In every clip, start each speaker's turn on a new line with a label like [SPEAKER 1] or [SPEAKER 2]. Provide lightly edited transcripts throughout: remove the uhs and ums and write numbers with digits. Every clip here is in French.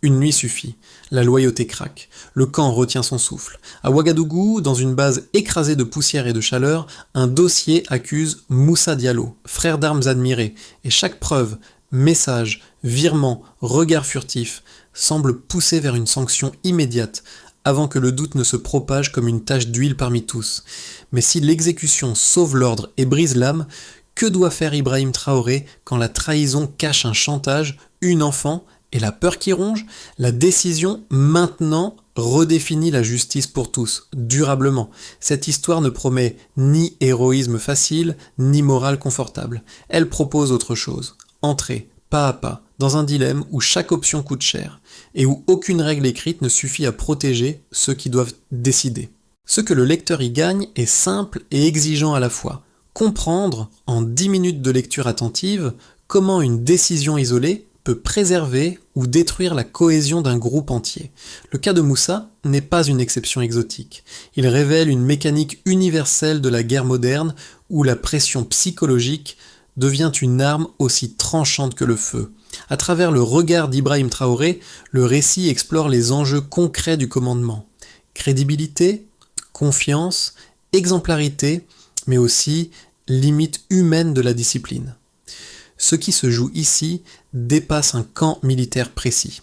[SPEAKER 1] Une nuit suffit. La loyauté craque. Le camp retient son souffle. À Ouagadougou, dans une base écrasée de poussière et de chaleur, un dossier accuse Moussa Diallo, frère d'armes admiré, et chaque preuve, message, virement, regard furtif, semble pousser vers une sanction immédiate, avant que le doute ne se propage comme une tache d'huile parmi tous. Mais si l'exécution sauve l'ordre et brise l'âme, que doit faire Ibrahim Traoré quand la trahison cache un chantage, une enfant et la peur qui ronge? La décision maintenant redéfinit la justice pour tous, durablement. Cette histoire ne promet ni héroïsme facile, ni morale confortable. Elle propose autre chose. Entrer, pas à pas, dans un dilemme où chaque option coûte cher, et où aucune règle écrite ne suffit à protéger ceux qui doivent décider. Ce que le lecteur y gagne est simple et exigeant à la fois. Comprendre, en 10 minutes de lecture attentive, comment une décision isolée peut préserver ou détruire la cohésion d'un groupe entier. Le cas de Moussa n'est pas une exception exotique. Il révèle une mécanique universelle de la guerre moderne où la pression psychologique devient une arme aussi tranchante que le feu. À travers le regard d'Ibrahim Traoré, le récit explore les enjeux concrets du commandement. Crédibilité, confiance, exemplarité, mais aussi limites humaines de la discipline. Ce qui se joue ici dépasse un camp militaire précis.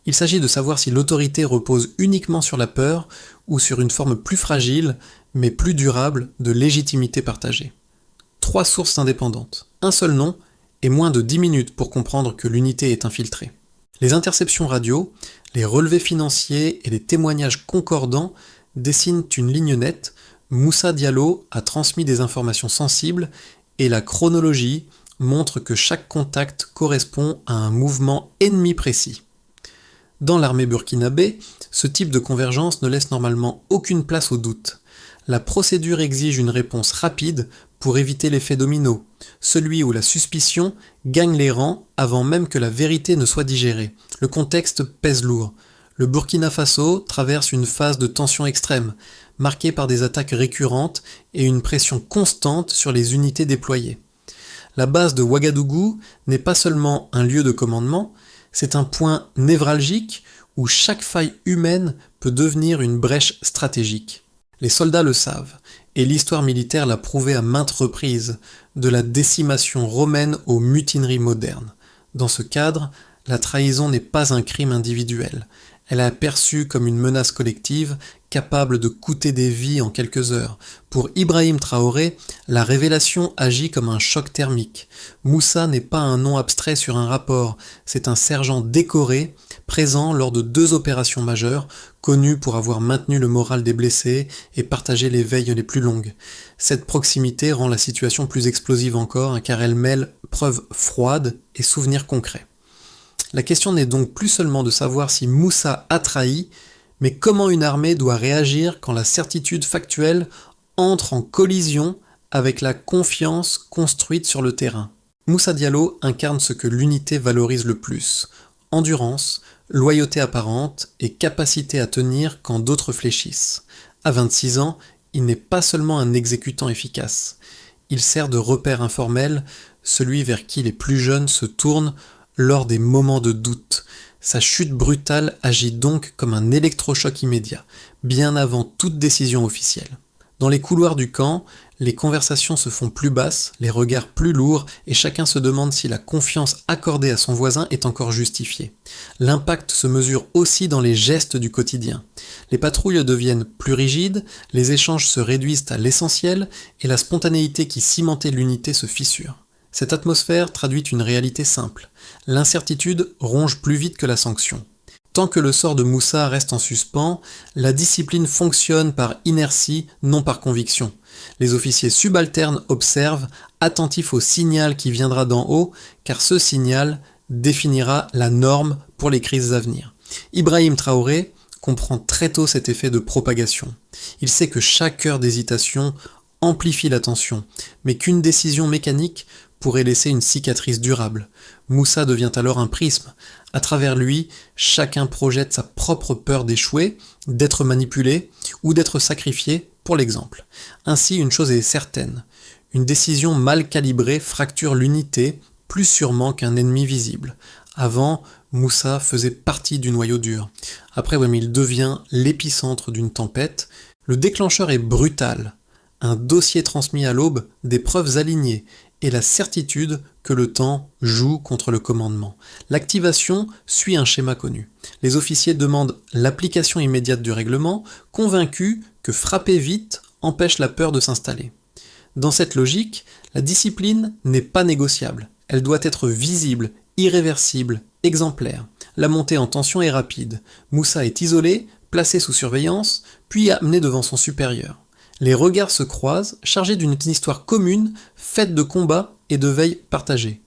[SPEAKER 1] Il s'agit de savoir si l'autorité repose uniquement sur la peur ou sur une forme plus fragile, mais plus durable, de légitimité partagée. 3 sources indépendantes, un seul nom et moins de 10 minutes pour comprendre que l'unité est infiltrée. Les interceptions radio, les relevés financiers et les témoignages concordants dessinent une ligne nette. Moussa Diallo a transmis des informations sensibles et la chronologie montre que chaque contact correspond à un mouvement ennemi précis. Dans l'armée burkinabé, ce type de convergence ne laisse normalement aucune place au doute. La procédure exige une réponse rapide pour éviter l'effet domino, celui où la suspicion gagne les rangs avant même que la vérité ne soit digérée. Le contexte pèse lourd. Le Burkina Faso traverse une phase de tension extrême, marquée par des attaques récurrentes et une pression constante sur les unités déployées. La base de Ouagadougou n'est pas seulement un lieu de commandement, c'est un point névralgique où chaque faille humaine peut devenir une brèche stratégique. Les soldats le savent, et l'histoire militaire l'a prouvé à maintes reprises, de la décimation romaine aux mutineries modernes. Dans ce cadre, la trahison n'est pas un crime individuel. Elle est perçue comme une menace collective, capable de coûter des vies en quelques heures. Pour Ibrahim Traoré, la révélation agit comme un choc thermique. Moussa n'est pas un nom abstrait sur un rapport, c'est un sergent décoré, présent lors de 2 opérations majeures, connu pour avoir maintenu le moral des blessés et partagé les veilles les plus longues. Cette proximité rend la situation plus explosive encore, car elle mêle preuves froides et souvenirs concrets. La question n'est donc plus seulement de savoir si Moussa a trahi, mais comment une armée doit réagir quand la certitude factuelle entre en collision avec la confiance construite sur le terrain. Moussa Diallo incarne ce que l'unité valorise le plus: endurance, loyauté apparente et capacité à tenir quand d'autres fléchissent. À 26 ans, il n'est pas seulement un exécutant efficace. Il sert de repère informel, celui vers qui les plus jeunes se tournent lors des moments de doute. Sa chute brutale agit donc comme un électrochoc immédiat, bien avant toute décision officielle. Dans les couloirs du camp, les conversations se font plus basses, les regards plus lourds, et chacun se demande si la confiance accordée à son voisin est encore justifiée. L'impact se mesure aussi dans les gestes du quotidien. Les patrouilles deviennent plus rigides, les échanges se réduisent à l'essentiel, et la spontanéité qui cimentait l'unité se fissure. Cette atmosphère traduit une réalité simple. L'incertitude ronge plus vite que la sanction. Tant que le sort de Moussa reste en suspens, la discipline fonctionne par inertie, non par conviction. Les officiers subalternes observent, attentifs au signal qui viendra d'en haut, car ce signal définira la norme pour les crises à venir. Ibrahim Traoré comprend très tôt cet effet de propagation. Il sait que chaque heure d'hésitation amplifie la tension, mais qu'une décision mécanique pourrait laisser une cicatrice durable. Moussa devient alors un prisme. À travers lui, chacun projette sa propre peur d'échouer, d'être manipulé ou d'être sacrifié pour l'exemple. Ainsi, une chose est certaine, une décision mal calibrée fracture l'unité plus sûrement qu'un ennemi visible. Avant, Moussa faisait partie du noyau dur. Après, ouais, mais il devient l'épicentre d'une tempête. Le déclencheur est brutal. Un dossier transmis à l'aube, des preuves alignées et la certitude que le temps joue contre le commandement. L'activation suit un schéma connu. Les officiers demandent l'application immédiate du règlement, convaincus que frapper vite empêche la peur de s'installer. Dans cette logique, la discipline n'est pas négociable. Elle doit être visible, irréversible, exemplaire. La montée en tension est rapide. Moussa est isolé, placé sous surveillance, puis amené devant son supérieur. Les regards se croisent, chargés d'une histoire commune, faite de combats et de veille partagée.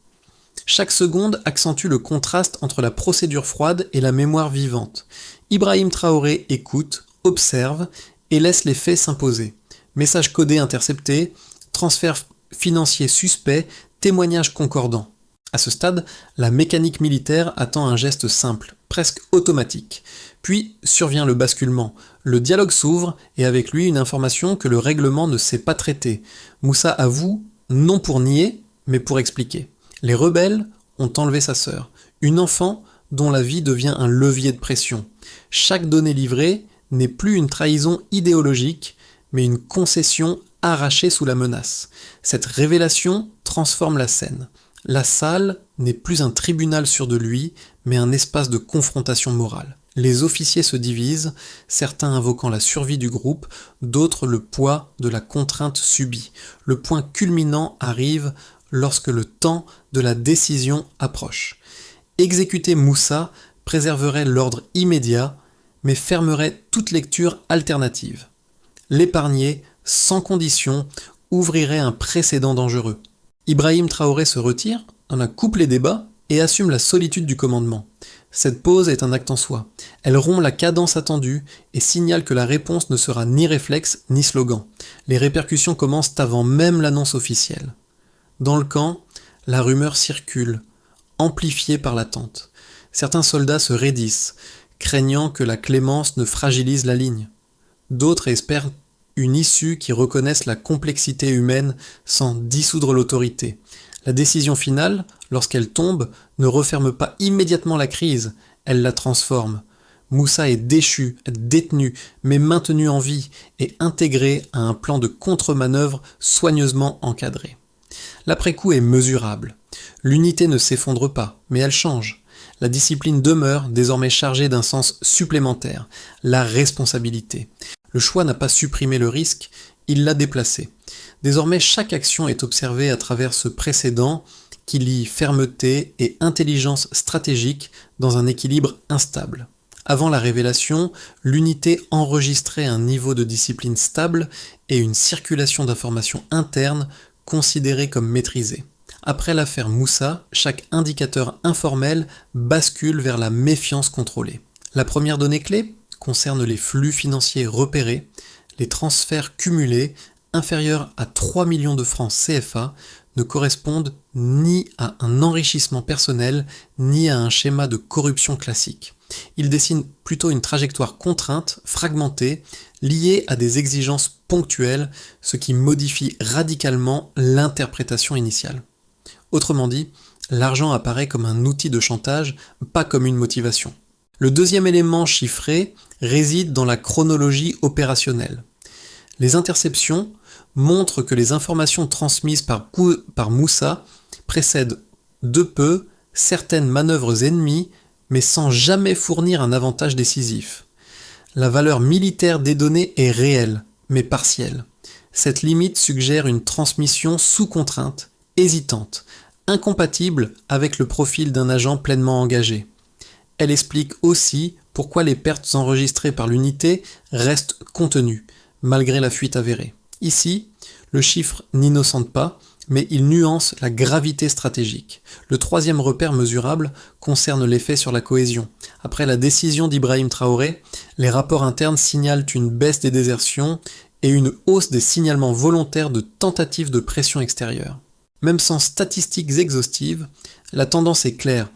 [SPEAKER 1] Chaque seconde accentue le contraste entre la procédure froide et la mémoire vivante. Ibrahim Traoré écoute, observe et laisse les faits s'imposer. Messages codés interceptés, transferts financiers suspects, témoignages concordants. À ce stade, la mécanique militaire attend un geste simple, presque automatique. Puis survient le basculement. Le dialogue s'ouvre et avec lui une information que le règlement ne sait pas traiter. Moussa avoue, non pour nier, mais pour expliquer. Les rebelles ont enlevé sa sœur, une enfant dont la vie devient un levier de pression. Chaque donnée livrée n'est plus une trahison idéologique, mais une concession arrachée sous la menace. Cette révélation transforme la scène. La salle n'est plus un tribunal sûr de lui, mais un espace de confrontation morale. Les officiers se divisent, certains invoquant la survie du groupe, d'autres le poids de la contrainte subie. Le point culminant arrive lorsque le temps de la décision approche. Exécuter Moussa préserverait l'ordre immédiat, mais fermerait toute lecture alternative. L'épargner, sans condition, ouvrirait un précédent dangereux. Ibrahim Traoré se retire, coupe les débats et assume la solitude du commandement. Cette pause est un acte en soi. Elle rompt la cadence attendue et signale que la réponse ne sera ni réflexe ni slogan. Les répercussions commencent avant même l'annonce officielle. Dans le camp, la rumeur circule, amplifiée par l'attente. Certains soldats se raidissent, craignant que la clémence ne fragilise la ligne. D'autres espèrent une issue qui reconnaisse la complexité humaine sans dissoudre l'autorité. La décision finale, lorsqu'elle tombe, ne referme pas immédiatement la crise, elle la transforme. Moussa est déchu, détenu, mais maintenu en vie et intégré à un plan de contre-manœuvre soigneusement encadré. L'après-coup est mesurable. L'unité ne s'effondre pas, mais elle change. La discipline demeure, désormais chargée d'un sens supplémentaire, la responsabilité. Le choix n'a pas supprimé le risque, il l'a déplacé. Désormais, chaque action est observée à travers ce précédent qui lie fermeté et intelligence stratégique dans un équilibre instable. Avant la révélation, l'unité enregistrait un niveau de discipline stable et une circulation d'informations internes considérée comme maîtrisée. Après l'affaire Moussa, chaque indicateur informel bascule vers la méfiance contrôlée. La première donnée clé concerne les flux financiers repérés, les transferts cumulés inférieurs à 3 millions de francs CFA ne correspondent ni à un enrichissement personnel ni à un schéma de corruption classique. Ils dessinent plutôt une trajectoire contrainte, fragmentée, liée à des exigences ponctuelles, ce qui modifie radicalement l'interprétation initiale. Autrement dit, l'argent apparaît comme un outil de chantage, pas comme une motivation. Le deuxième élément chiffré réside dans la chronologie opérationnelle. Les interceptions montrent que les informations transmises par Moussa précèdent de peu certaines manœuvres ennemies, mais sans jamais fournir un avantage décisif. La valeur militaire des données est réelle, mais partielle. Cette limite suggère une transmission sous contrainte, hésitante, incompatible avec le profil d'un agent pleinement engagé. Elle explique aussi pourquoi les pertes enregistrées par l'unité restent contenues, malgré la fuite avérée. Ici, le chiffre n'innocente pas, mais il nuance la gravité stratégique. Le troisième repère mesurable concerne l'effet sur la cohésion. Après la décision d'Ibrahim Traoré, les rapports internes signalent une baisse des désertions et une hausse des signalements volontaires de tentatives de pression extérieure. Même sans statistiques exhaustives, la tendance est claire.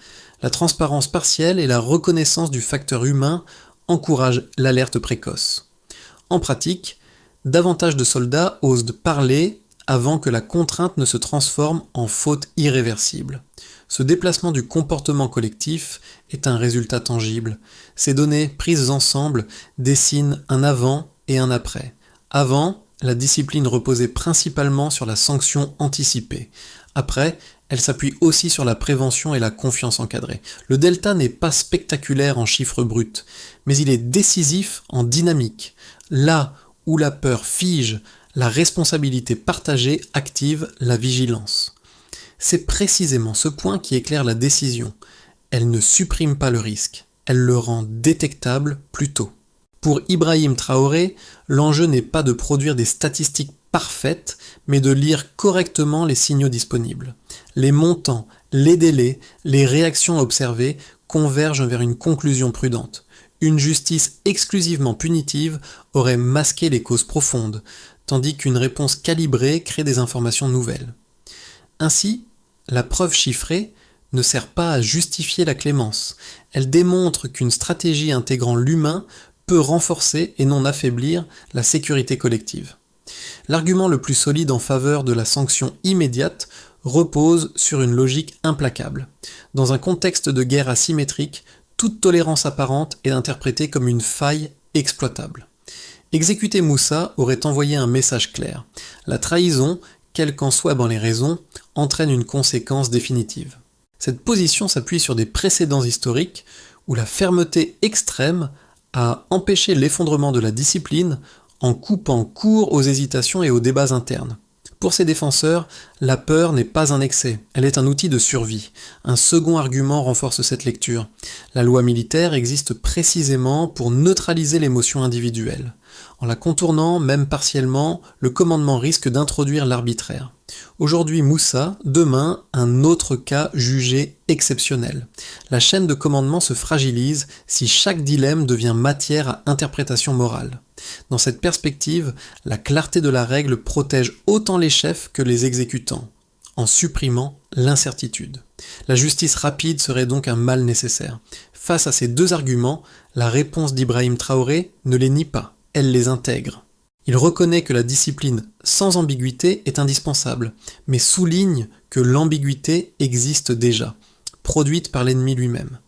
[SPEAKER 1] La transparence partielle et la reconnaissance du facteur humain encouragent l'alerte précoce. En pratique, davantage de soldats osent parler, avant que la contrainte ne se transforme en faute irréversible. Ce déplacement du comportement collectif est un résultat tangible. Ces données prises ensemble dessinent un avant et un après. Avant, la discipline reposait principalement sur la sanction anticipée. Après, elle s'appuie aussi sur la prévention et la confiance encadrée. Le delta n'est pas spectaculaire en chiffres bruts, mais il est décisif en dynamique. Là où la peur fige, la responsabilité partagée active la vigilance. C'est précisément ce point qui éclaire la décision. Elle ne supprime pas le risque, elle le rend détectable plus tôt. Pour Ibrahim Traoré, l'enjeu n'est pas de produire des statistiques parfaites, mais de lire correctement les signaux disponibles. Les montants, les délais, les réactions observées convergent vers une conclusion prudente. Une justice exclusivement punitive aurait masqué les causes profondes, tandis qu'une réponse calibrée crée des informations nouvelles. Ainsi, la preuve chiffrée ne sert pas à justifier la clémence. Elle démontre qu'une stratégie intégrant l'humain peut renforcer et non affaiblir la sécurité collective. L'argument le plus solide en faveur de la sanction immédiate repose sur une logique implacable. Dans un contexte de guerre asymétrique, toute tolérance apparente est interprétée comme une faille exploitable. Exécuter Moussa aurait envoyé un message clair. La trahison, quelles qu'en soient les raisons, entraîne une conséquence définitive. Cette position s'appuie sur des précédents historiques où la fermeté extrême a empêché l'effondrement de la discipline en coupant court aux hésitations et aux débats internes. Pour ses défenseurs, la peur n'est pas un excès, elle est un outil de survie. Un second argument renforce cette lecture. La loi militaire existe précisément pour neutraliser l'émotion individuelle. En la contournant, même partiellement, le commandement risque d'introduire l'arbitraire. Aujourd'hui Moussa, demain un autre cas jugé exceptionnel. La chaîne de commandement se fragilise si chaque dilemme devient matière à interprétation morale. Dans cette perspective, la clarté de la règle protège autant les chefs que les exécutants, en supprimant l'incertitude. La justice rapide serait donc un mal nécessaire. Face à ces deux arguments, la réponse d'Ibrahim Traoré ne les nie pas, elle les intègre. Il reconnaît que la discipline sans ambiguïté est indispensable, mais souligne que l'ambiguïté existe déjà, produite par l'ennemi lui-même.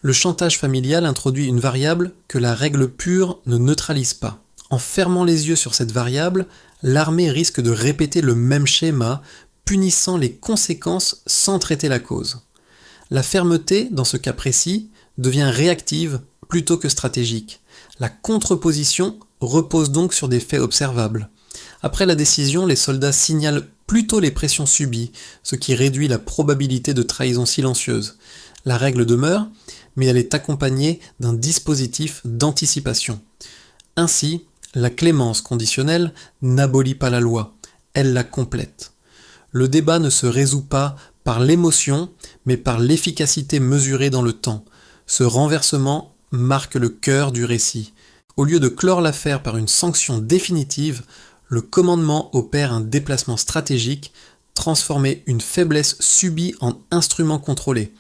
[SPEAKER 1] Le chantage familial introduit une variable que la règle pure ne neutralise pas. En fermant les yeux sur cette variable, l'armée risque de répéter le même schéma, punissant les conséquences sans traiter la cause. La fermeté, dans ce cas précis, devient réactive plutôt que stratégique. La contreposition repose donc sur des faits observables. Après la décision, les soldats signalent plutôt les pressions subies, ce qui réduit la probabilité de trahison silencieuse. La règle demeure, mais elle est accompagnée d'un dispositif d'anticipation. Ainsi, la clémence conditionnelle n'abolit pas la loi, elle la complète. Le débat ne se résout pas par l'émotion, mais par l'efficacité mesurée dans le temps. Ce renversement marque le cœur du récit. Au lieu de clore l'affaire par une sanction définitive, le commandement opère un déplacement stratégique, transformer une faiblesse subie en instrument contrôlé.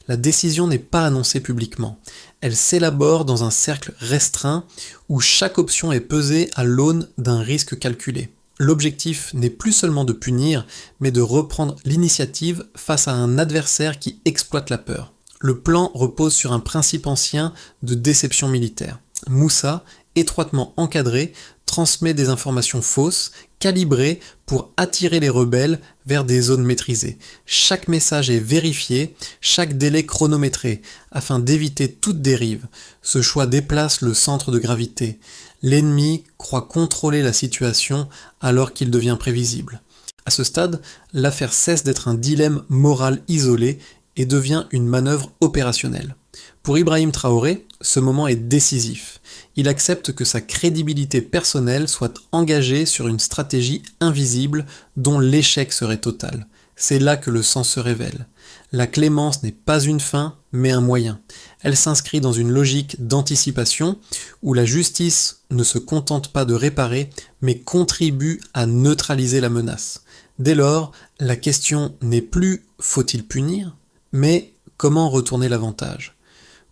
[SPEAKER 1] La décision n'est pas annoncée publiquement. Elle s'élabore dans un cercle restreint où chaque option est pesée à l'aune d'un risque calculé. L'objectif n'est plus seulement de punir, mais de reprendre l'initiative face à un adversaire qui exploite la peur. Le plan repose sur un principe ancien de déception militaire. Moussa, étroitement encadré, transmet des informations fausses, calibrées pour attirer les rebelles vers des zones maîtrisées. Chaque message est vérifié, chaque délai chronométré, afin d'éviter toute dérive. Ce choix déplace le centre de gravité. L'ennemi croit contrôler la situation alors qu'il devient prévisible. À ce stade, l'affaire cesse d'être un dilemme moral isolé et devient une manœuvre opérationnelle. Pour Ibrahim Traoré, ce moment est décisif. Il accepte que sa crédibilité personnelle soit engagée sur une stratégie invisible dont l'échec serait total. C'est là que le sang se révèle. La clémence n'est pas une fin, mais un moyen. Elle s'inscrit dans une logique d'anticipation où la justice ne se contente pas de réparer, mais contribue à neutraliser la menace. Dès lors, la question n'est plus « faut-il punir ?», mais « comment retourner l'avantage ?»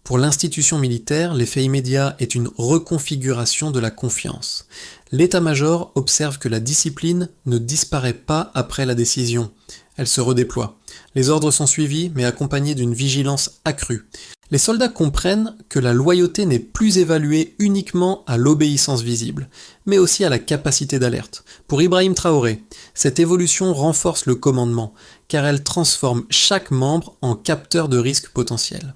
[SPEAKER 1] Pour l'institution militaire, l'effet immédiat est une reconfiguration de la confiance. L'état-major observe que la discipline ne disparaît pas après la décision, elle se redéploie. Les ordres sont suivis, mais accompagnés d'une vigilance accrue. Les soldats comprennent que la loyauté n'est plus évaluée uniquement à l'obéissance visible, mais aussi à la capacité d'alerte. Pour Ibrahim Traoré, cette évolution renforce le commandement, car elle transforme chaque membre en capteur de risques potentiels.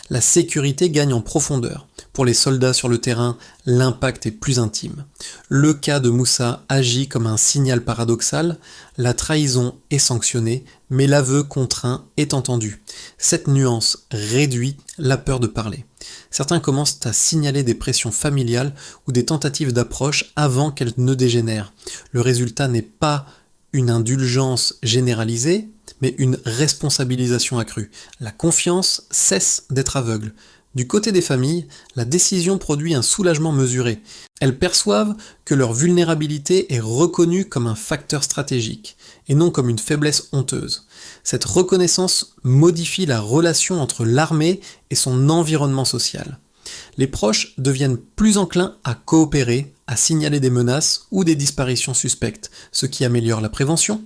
[SPEAKER 1] La sécurité gagne en profondeur. Pour les soldats sur le terrain, l'impact est plus intime. Le cas de Moussa agit comme un signal paradoxal, la trahison est sanctionnée, mais l'aveu contraint est entendu. Cette nuance réduit la peur de parler. Certains commencent à signaler des pressions familiales ou des tentatives d'approche avant qu'elles ne dégénèrent. Le résultat n'est pas une indulgence généralisée, mais une responsabilisation accrue. La confiance cesse d'être aveugle. Du côté des familles, la décision produit un soulagement mesuré. Elles perçoivent que leur vulnérabilité est reconnue comme un facteur stratégique, et non comme une faiblesse honteuse. Cette reconnaissance modifie la relation entre l'armée et son environnement social. Les proches deviennent plus enclins à coopérer, à signaler des menaces ou des disparitions suspectes, ce qui améliore la prévention.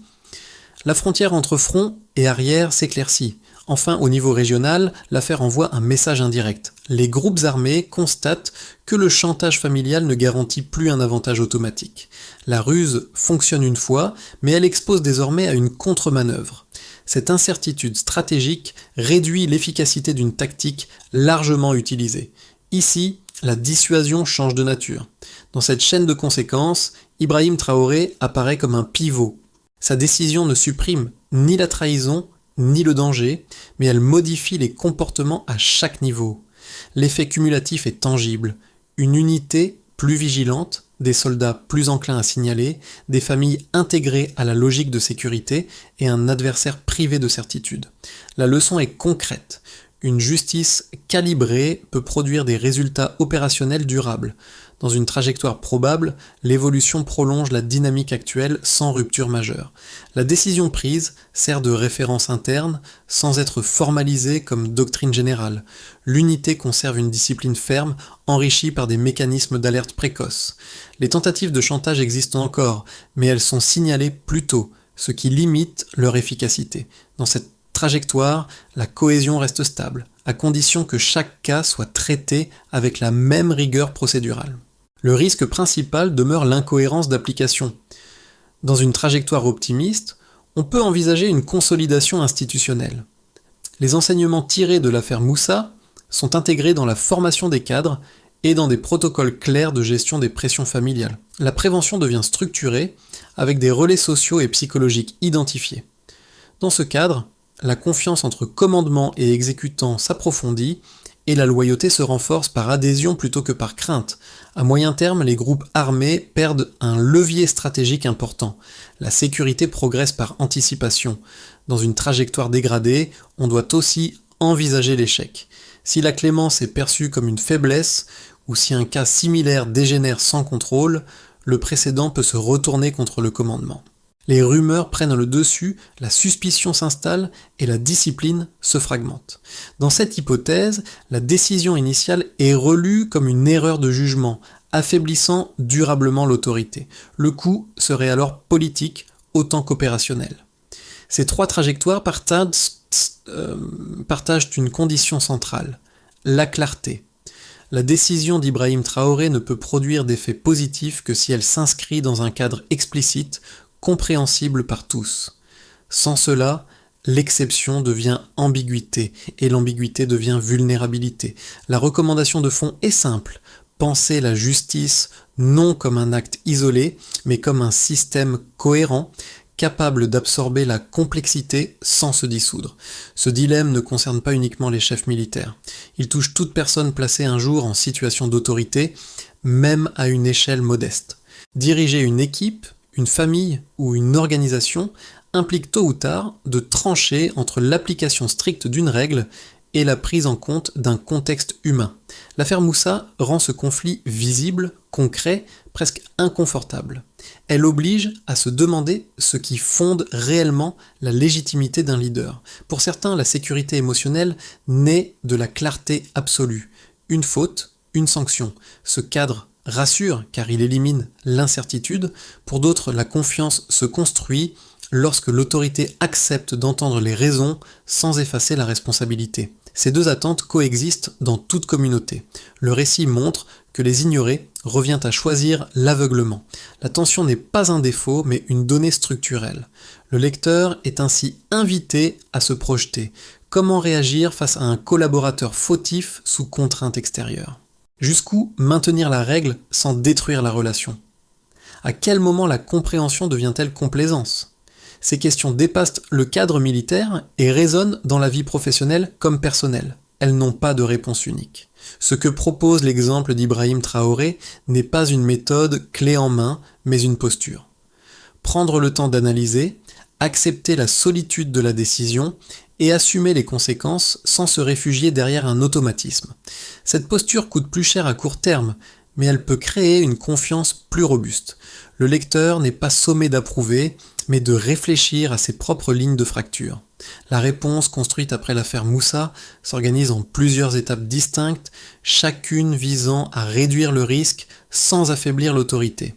[SPEAKER 1] La frontière entre front et arrière s'éclaircit. Enfin, au niveau régional, l'affaire envoie un message indirect. Les groupes armés constatent que le chantage familial ne garantit plus un avantage automatique. La ruse fonctionne une fois, mais elle expose désormais à une contre-manœuvre. Cette incertitude stratégique réduit l'efficacité d'une tactique largement utilisée. Ici, la dissuasion change de nature. Dans cette chaîne de conséquences, Ibrahim Traoré apparaît comme un pivot. Sa décision ne supprime ni la trahison, ni le danger, mais elle modifie les comportements à chaque niveau. L'effet cumulatif est tangible. Une unité plus vigilante, des soldats plus enclins à signaler, des familles intégrées à la logique de sécurité et un adversaire privé de certitude. La leçon est concrète. Une justice calibrée peut produire des résultats opérationnels durables. Dans une trajectoire probable, l'évolution prolonge la dynamique actuelle sans rupture majeure. La décision prise sert de référence interne sans être formalisée comme doctrine générale. L'unité conserve une discipline ferme, enrichie par des mécanismes d'alerte précoce. Les tentatives de chantage existent encore, mais elles sont signalées plus tôt, ce qui limite leur efficacité. Dans cette trajectoire, la cohésion reste stable, à condition que chaque cas soit traité avec la même rigueur procédurale. Le risque principal demeure l'incohérence d'application. Dans une trajectoire optimiste, on peut envisager une consolidation institutionnelle. Les enseignements tirés de l'affaire Moussa sont intégrés dans la formation des cadres et dans des protocoles clairs de gestion des pressions familiales. La prévention devient structurée avec des relais sociaux et psychologiques identifiés. Dans ce cadre, la confiance entre commandement et exécutant s'approfondit et la loyauté se renforce par adhésion plutôt que par crainte. À moyen terme, les groupes armés perdent un levier stratégique important. La sécurité progresse par anticipation. Dans une trajectoire dégradée, on doit aussi envisager l'échec. Si la clémence est perçue comme une faiblesse, ou si un cas similaire dégénère sans contrôle, le précédent peut se retourner contre le commandement. Les rumeurs prennent le dessus, la suspicion s'installe et la discipline se fragmente. Dans cette hypothèse, la décision initiale est relue comme une erreur de jugement, affaiblissant durablement l'autorité. Le coût serait alors politique autant qu'opérationnel. Ces trois trajectoires partagent une condition centrale, la clarté. La décision d'Ibrahim Traoré ne peut produire d'effet positif que si elle s'inscrit dans un cadre explicite, compréhensible par tous. Sans cela, l'exception devient ambiguïté, et l'ambiguïté devient vulnérabilité. La recommandation de fond est simple. Penser la justice non comme un acte isolé, mais comme un système cohérent, capable d'absorber la complexité sans se dissoudre. Ce dilemme ne concerne pas uniquement les chefs militaires. Il touche toute personne placée un jour en situation d'autorité, même à une échelle modeste. Diriger une équipe, une famille ou une organisation implique tôt ou tard de trancher entre l'application stricte d'une règle et la prise en compte d'un contexte humain. L'affaire Moussa rend ce conflit visible, concret, presque inconfortable. Elle oblige à se demander ce qui fonde réellement la légitimité d'un leader. Pour certains, la sécurité émotionnelle naît de la clarté absolue. Une faute, une sanction. Ce cadre rassure car il élimine l'incertitude. Pour d'autres, la confiance se construit lorsque l'autorité accepte d'entendre les raisons sans effacer la responsabilité. Ces deux attentes coexistent dans toute communauté. Le récit montre que les ignorer revient à choisir l'aveuglement. La tension n'est pas un défaut, mais une donnée structurelle. Le lecteur est ainsi invité à se projeter. Comment réagir face à un collaborateur fautif sous contrainte extérieure ? Jusqu'où maintenir la règle sans détruire la relation ? À quel moment la compréhension devient-elle complaisance ? Ces questions dépassent le cadre militaire et résonnent dans la vie professionnelle comme personnelle. Elles n'ont pas de réponse unique. Ce que propose l'exemple d'Ibrahim Traoré n'est pas une méthode clé en main, mais une posture. Prendre le temps d'analyser, accepter la solitude de la décision et assumer les conséquences sans se réfugier derrière un automatisme. Cette posture coûte plus cher à court terme, mais elle peut créer une confiance plus robuste. Le lecteur n'est pas sommé d'approuver, mais de réfléchir à ses propres lignes de fracture. La réponse construite après l'affaire Moussa s'organise en plusieurs étapes distinctes, chacune visant à réduire le risque sans affaiblir l'autorité.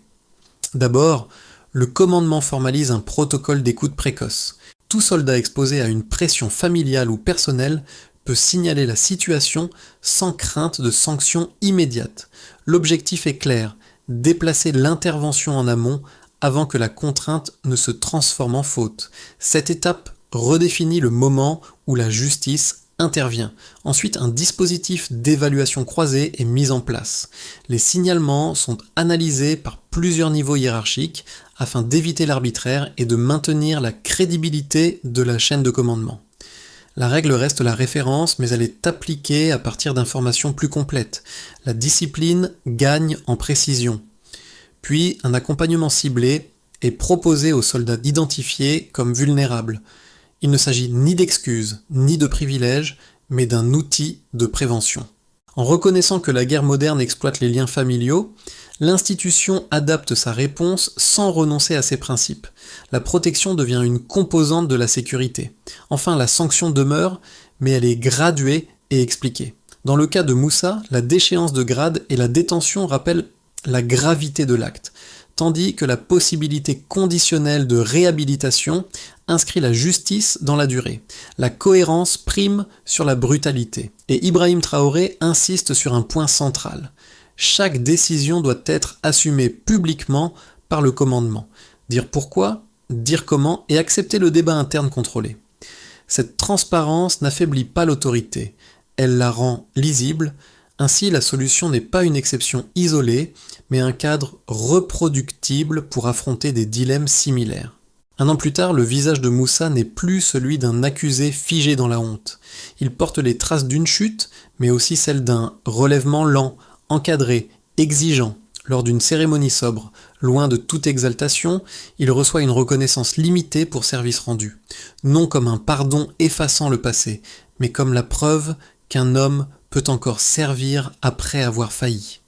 [SPEAKER 1] D'abord, le commandement formalise un protocole d'écoute précoce. Tout soldat exposé à une pression familiale ou personnelle peut signaler la situation sans crainte de sanctions immédiates. L'objectif est clair, déplacer l'intervention en amont avant que la contrainte ne se transforme en faute. Cette étape redéfinit le moment où la justice intervient. Ensuite, un dispositif d'évaluation croisée est mis en place. Les signalements sont analysés par plusieurs niveaux hiérarchiques afin d'éviter l'arbitraire et de maintenir la crédibilité de la chaîne de commandement. La règle reste la référence, mais elle est appliquée à partir d'informations plus complètes. La discipline gagne en précision. Puis, un accompagnement ciblé est proposé aux soldats identifiés comme vulnérables. Il ne s'agit ni d'excuses, ni de privilèges, mais d'un outil de prévention. En reconnaissant que la guerre moderne exploite les liens familiaux, l'institution adapte sa réponse sans renoncer à ses principes. La protection devient une composante de la sécurité. Enfin, la sanction demeure, mais elle est graduée et expliquée. Dans le cas de Moussa, la déchéance de grade et la détention rappellent la gravité de l'acte, tandis que la possibilité conditionnelle de réhabilitation inscrit la justice dans la durée. La cohérence prime sur la brutalité. Et Ibrahim Traoré insiste sur un point central. Chaque décision doit être assumée publiquement par le commandement. Dire pourquoi, dire comment et accepter le débat interne contrôlé. Cette transparence n'affaiblit pas l'autorité, elle la rend lisible. Ainsi, la solution n'est pas une exception isolée, mais un cadre reproductible pour affronter des dilemmes similaires. Un an plus tard, le visage de Moussa n'est plus celui d'un accusé figé dans la honte. Il porte les traces d'une chute, mais aussi celle d'un relèvement lent, encadré, exigeant. Lors d'une cérémonie sobre, loin de toute exaltation, il reçoit une reconnaissance limitée pour service rendu. Non comme un pardon effaçant le passé, mais comme la preuve qu'un homme peut encore servir après avoir failli.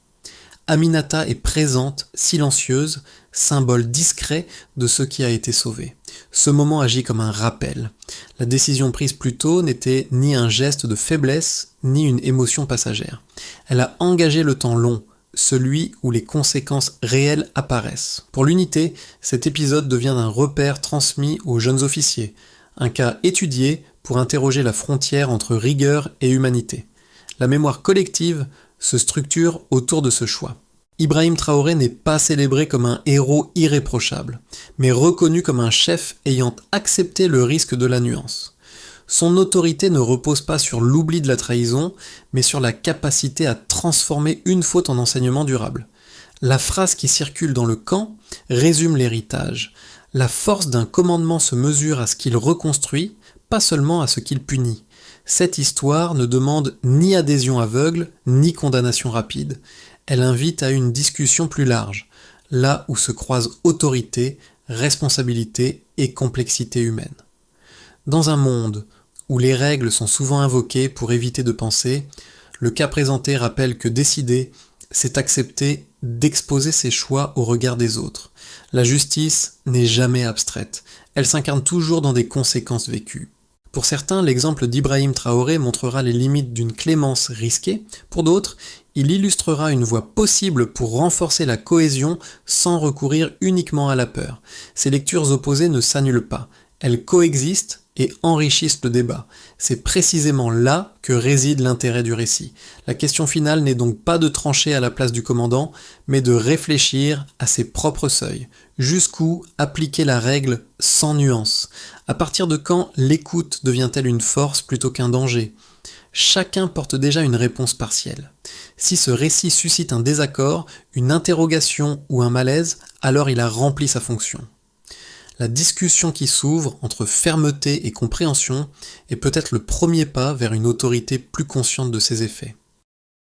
[SPEAKER 1] Aminata est présente, silencieuse, symbole discret de ce qui a été sauvé. Ce moment agit comme un rappel. La décision prise plus tôt n'était ni un geste de faiblesse, ni une émotion passagère. Elle a engagé le temps long, celui où les conséquences réelles apparaissent. Pour l'unité, cet épisode devient un repère transmis aux jeunes officiers, un cas étudié pour interroger la frontière entre rigueur et humanité. La mémoire collective se structure autour de ce choix. Ibrahim Traoré n'est pas célébré comme un héros irréprochable, mais reconnu comme un chef ayant accepté le risque de la nuance. Son autorité ne repose pas sur l'oubli de la trahison, mais sur la capacité à transformer une faute en enseignement durable. La phrase qui circule dans le camp résume l'héritage. La force d'un commandement se mesure à ce qu'il reconstruit, pas seulement à ce qu'il punit. Cette histoire ne demande ni adhésion aveugle, ni condamnation rapide. Elle invite à une discussion plus large, là où se croisent autorité, responsabilité et complexité humaine. Dans un monde où les règles sont souvent invoquées pour éviter de penser, le cas présenté rappelle que décider, c'est accepter d'exposer ses choix au regard des autres. La justice n'est jamais abstraite, elle s'incarne toujours dans des conséquences vécues. Pour certains, l'exemple d'Ibrahim Traoré montrera les limites d'une clémence risquée, pour d'autres, il illustrera une voie possible pour renforcer la cohésion sans recourir uniquement à la peur. Ces lectures opposées ne s'annulent pas, elles coexistent et enrichissent le débat. C'est précisément là que réside l'intérêt du récit. La question finale n'est donc pas de trancher à la place du commandant, mais de réfléchir à ses propres seuils. Jusqu'où appliquer la règle sans nuance? À partir de quand l'écoute devient-elle une force plutôt qu'un danger? Chacun porte déjà une réponse partielle. Si ce récit suscite un désaccord, une interrogation ou un malaise, alors il a rempli sa fonction. La discussion qui s'ouvre entre fermeté et compréhension est peut-être le premier pas vers une autorité plus consciente de ses effets.